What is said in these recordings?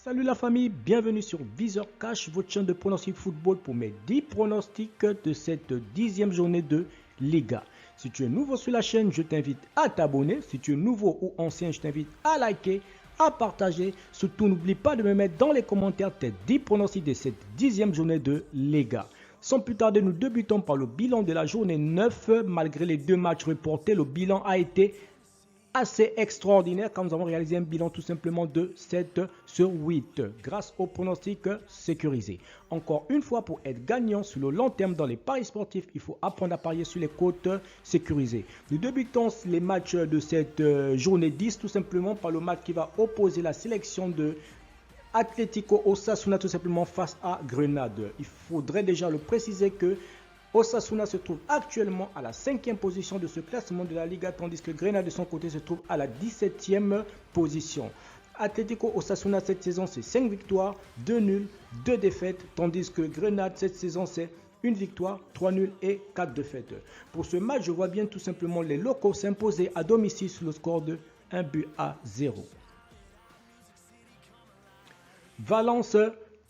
Salut la famille, bienvenue sur Viseur Cash, votre chaîne de pronostic football pour mes 10 pronostics de cette 10e journée de Liga. Si tu es nouveau sur la chaîne, je t'invite à t'abonner. Si tu es nouveau ou ancien, je t'invite à liker, à partager. Surtout, n'oublie pas de me mettre dans les commentaires tes 10 pronostics de cette 10e journée de Liga. Sans plus tarder, nous débutons par le bilan de la journée 9. Malgré les 2 matchs reportés, le bilan a été assez extraordinaire quand nous avons réalisé un bilan tout simplement de 7 sur 8 grâce au pronostic sécurisé. Encore une fois, pour être gagnant sur le long terme dans les paris sportifs, il faut apprendre à parier sur les cotes sécurisées. Nous débutons les matchs de cette journée 10 tout simplement par le match qui va opposer la sélection de Atlético Osasuna tout simplement face à Grenade. Il faudrait déjà le préciser que Osasuna se trouve actuellement à la 5e position de ce classement de la Liga, tandis que Grenade de son côté se trouve à la 17e position. Atlético Osasuna cette saison c'est 5 victoires, 2 nuls, 2 défaites, tandis que Grenade cette saison c'est 1 victoire, 3 nuls et 4 défaites. Pour ce match, je vois bien tout simplement les locaux s'imposer à domicile sur le score de 1 but à 0. Valence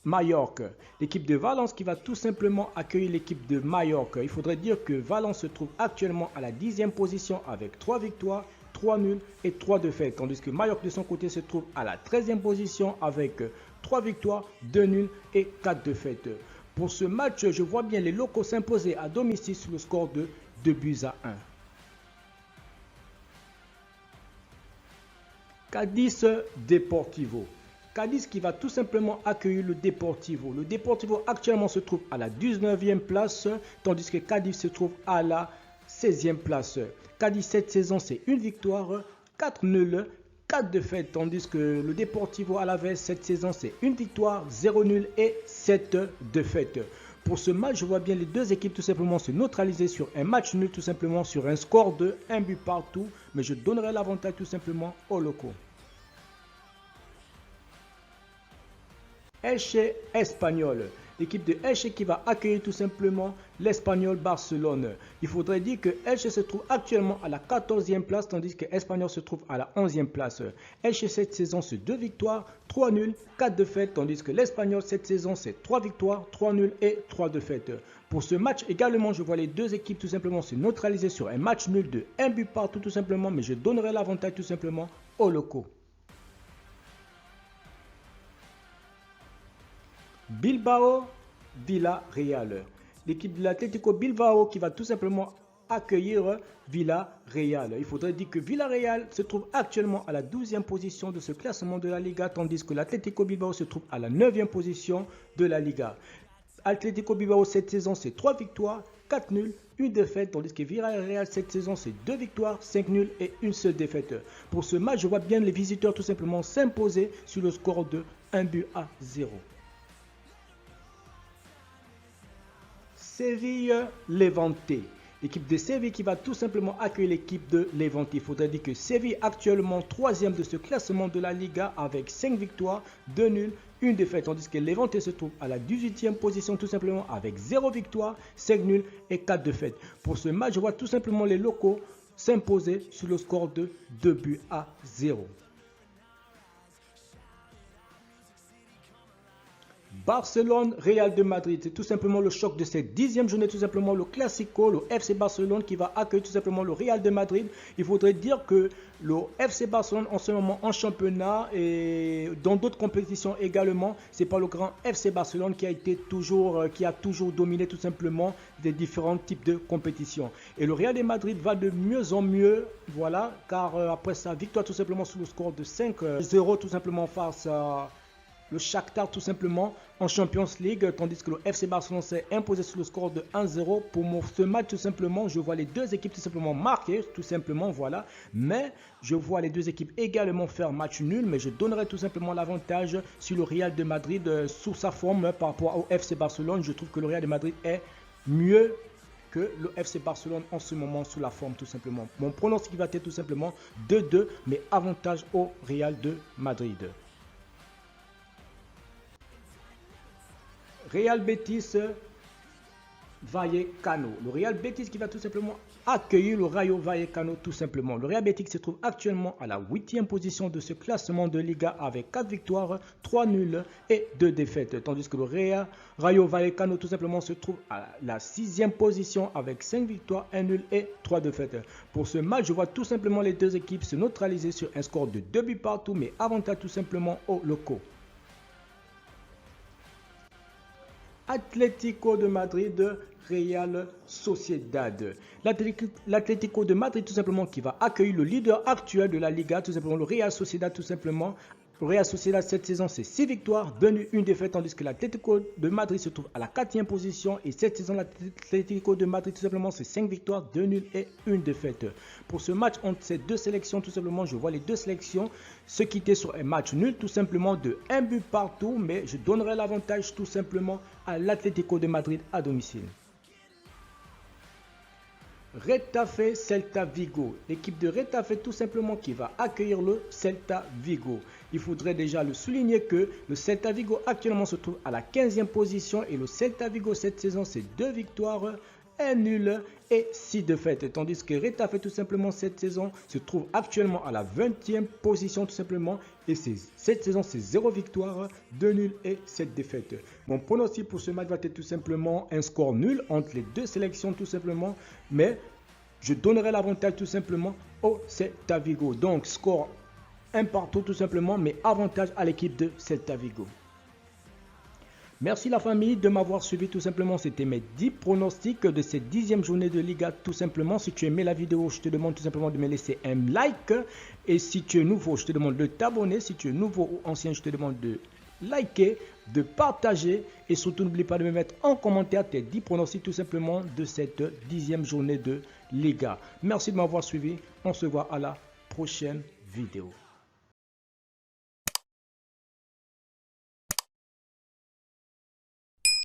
Mallorca. L'équipe de Valence qui va tout simplement accueillir l'équipe de Mallorca. Il faudrait dire que Valence se trouve actuellement à la 10e position avec 3 victoires, 3 nuls et 3 défaites. Tandis que Mallorca de son côté se trouve à la 13e position avec 3 victoires, 2 nuls et 4 défaites. Pour ce match, je vois bien les locaux s'imposer à domicile sur le score de 2 buts à 1. Cadiz Deportivo. Cadiz qui va tout simplement accueillir le Deportivo. Le Deportivo actuellement se trouve à la 19e place, tandis que Cadiz se trouve à la 16e place. Cadiz cette saison c'est 1 victoire, 4 nuls, 4 défaites, tandis que le Deportivo Alavés cette saison c'est 1 victoire, 0 nul et 7 défaites. Pour ce match, je vois bien les deux équipes tout simplement se neutraliser sur un match nul, tout simplement sur un score de 1 but partout, mais je donnerai l'avantage tout simplement aux locaux. Elche Espagnol. L'équipe de Elche qui va accueillir tout simplement l'Espagnol Barcelone. Il faudrait dire que Elche se trouve actuellement à la 14e place, tandis que Espanyol se trouve à la 11e place. Elche cette saison c'est 2 victoires, 3 nuls, 4 défaites, tandis que l'Espagnol cette saison c'est 3 victoires, 3 nuls et 3 défaites. Pour ce match également, je vois les deux équipes tout simplement se neutraliser sur un match nul de 1 but partout tout simplement, mais je donnerai l'avantage tout simplement aux locaux. Bilbao Villarreal. L'équipe de l'Atlético Bilbao qui va tout simplement accueillir Villarreal. Il faudrait dire que Villarreal se trouve actuellement à la 12e position de ce classement de la Liga, tandis que l'Atlético Bilbao se trouve à la 9e position de la Liga. Atlético Bilbao cette saison c'est 3 victoires, 4 nuls, 1 défaite, tandis que Villarreal cette saison c'est 2 victoires, 5 nuls et 1 seule défaite. Pour ce match, je vois bien les visiteurs tout simplement s'imposer sur le score de 1 but à 0. Séville-Levante. L'équipe de Séville qui va tout simplement accueillir l'équipe de Levante. Il faudrait dire que Séville actuellement 3e de ce classement de la Liga avec 5 victoires, 2 nuls, 1 défaite. Tandis que Levante se trouve à la 18e position tout simplement avec 0 victoire, 5 nuls et 4 défaites. Pour ce match, je vois tout simplement les locaux s'imposer sur le score de 2 buts à 0. Barcelone-Real de Madrid, c'est tout simplement le choc de cette 10e journée, tout simplement le Classico, le FC Barcelone qui va accueillir tout simplement le Real de Madrid. Il faudrait dire que le FC Barcelone en ce moment en championnat et dans d'autres compétitions également, c'est pas le grand FC Barcelone qui a toujours dominé tout simplement des différents types de compétitions. Et le Real de Madrid va de mieux en mieux, voilà, car après sa victoire tout simplement sous le score de 5-0 tout simplement face à le Shakhtar tout simplement en Champions League, tandis que le FC Barcelone s'est imposé sur le score de 1-0. Pour ce match tout simplement, je vois les deux équipes tout simplement marquer, tout simplement, voilà. Mais je vois les deux équipes également faire match nul, mais je donnerai tout simplement l'avantage sur le Real de Madrid sous sa forme par rapport au FC Barcelone. Je trouve que le Real de Madrid est mieux que le FC Barcelone en ce moment sous la forme tout simplement. Mon pronostic va être tout simplement 2-2, mais avantage au Real de Madrid. Real Betis Vallecano. Le Real Betis qui va tout simplement accueillir le Rayo Vallecano tout simplement. Le Real Betis se trouve actuellement à la 8e position de ce classement de Liga avec 4 victoires, 3 nuls et 2 défaites. Tandis que le Rayo Vallecano tout simplement se trouve à la 6e position avec 5 victoires, 1 nul et 3 défaites. Pour ce match, je vois tout simplement les deux équipes se neutraliser sur un score de 2 buts partout, mais avantage tout simplement aux locaux. Atlético de Madrid, Real Sociedad. L'Atlético de Madrid tout simplement qui va accueillir le leader actuel de la Liga, tout simplement le Real Sociedad tout simplement. Le Real Sociedad cette saison c'est 6 victoires, 2 nuls, 1 défaite, tandis que l'Atlético de Madrid se trouve à la 4e position et cette saison l'Atlético de Madrid tout simplement c'est 5 victoires, 2 nuls et 1 défaite. Pour ce match entre ces deux sélections tout simplement, je vois les deux sélections se quitter sur un match nul tout simplement de 1 but partout, mais je donnerai l'avantage tout simplement à l'Atlético de Madrid à domicile. Retafe Celta Vigo. L'équipe de Retafe tout simplement qui va accueillir le Celta Vigo. Il faudrait déjà le souligner que le Celta Vigo actuellement se trouve à la 15e position et le Celta Vigo cette saison c'est 2 victoires, 1 nul et 6 défaites. Tandis que Retafe tout simplement cette saison se trouve actuellement à la 20e position tout simplement et cette saison c'est 0 victoire, 2 nuls et 7 défaites. Mon pronostic pour ce match va être tout simplement un score nul entre les deux sélections tout simplement, mais je donnerai l'avantage tout simplement au Celta Vigo. Donc score 1 partout tout simplement, mais avantage à l'équipe de Celta Vigo. Merci la famille de m'avoir suivi tout simplement, c'était mes 10 pronostics de cette 10e journée de Liga tout simplement. Si tu as aimé la vidéo, je te demande tout simplement de me laisser un like. Et si tu es nouveau, je te demande de t'abonner. Si tu es nouveau ou ancien, je te demande de liker, de partager. Et surtout n'oublie pas de me mettre en commentaire tes 10 pronostics tout simplement de cette 10e journée de Liga. Merci de m'avoir suivi, on se voit à la prochaine vidéo.